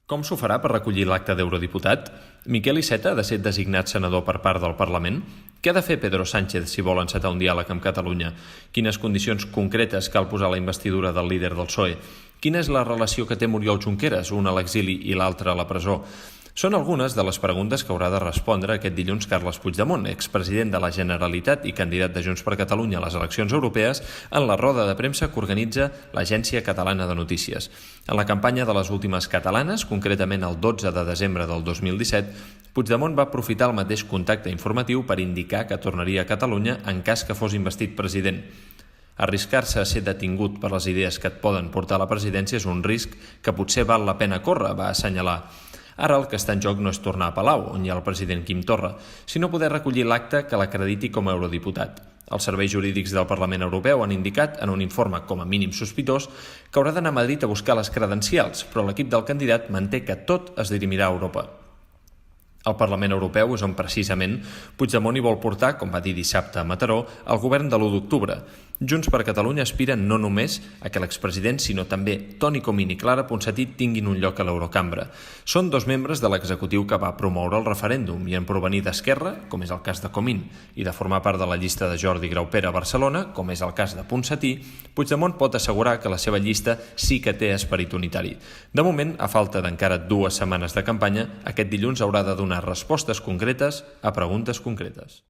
Com s'ho farà per recollir l'acte d'eurodiputat? Miquel Iceta ha de ser designat senador per part del Parlament? Què ha de fer Pedro Sánchez si vol encetar un diàleg amb Catalunya? Quines condicions concretes cal posar a la investidura del líder del PSOE? Quina és la relació que té Oriol Junqueras, un a l'exili i l'altre a la presó? Són algunes de les preguntes que haurà de respondre aquest dilluns Carles Puigdemont, expresident de la Generalitat i candidat de Junts per Catalunya a les eleccions europees, en la roda de premsa que organitza l'Agència Catalana de Notícies. En la campanya de les últimes catalanes, concretament el 12 de desembre del 2017, Puigdemont va aprofitar el mateix contacte informatiu per indicar que tornaria a Catalunya en cas que fos investit president. Arriscar-se a ser detingut per les idees que et poden portar a la presidència és un risc que potser val la pena córrer, va assenyalar. Ara el que està en joc no és tornar a Palau, on hi ha el president Quim Torra, sinó poder recollir l'acte que l'acrediti com a eurodiputat. Els serveis jurídics del Parlament Europeu han indicat, en un informe com a mínim sospitós, que haurà d'anar a Madrid a buscar les credencials, però l'equip del candidat manté que tot es dirimirà a Europa. El Parlament Europeu és on precisament Puigdemont hi vol portar, com va dir dissabte a Mataró, el govern de l'1 d'octubre. Junts per Catalunya aspira no només a que l'expresident, sinó també Toni Comín i Clara Ponsatí tinguin un lloc a l'Eurocambra. Són dos membres de l'executiu que va promoure el referèndum i en provenir d'Esquerra, com és el cas de Comín, i de formar part de la llista de Jordi Graupera a Barcelona, com és el cas de Ponsatí, Puigdemont pot assegurar que la seva llista sí que té esperit unitari. De moment, a falta d'encara 2 setmanes de campanya, aquest dilluns haurà de donar respostes concretes a preguntes concretes.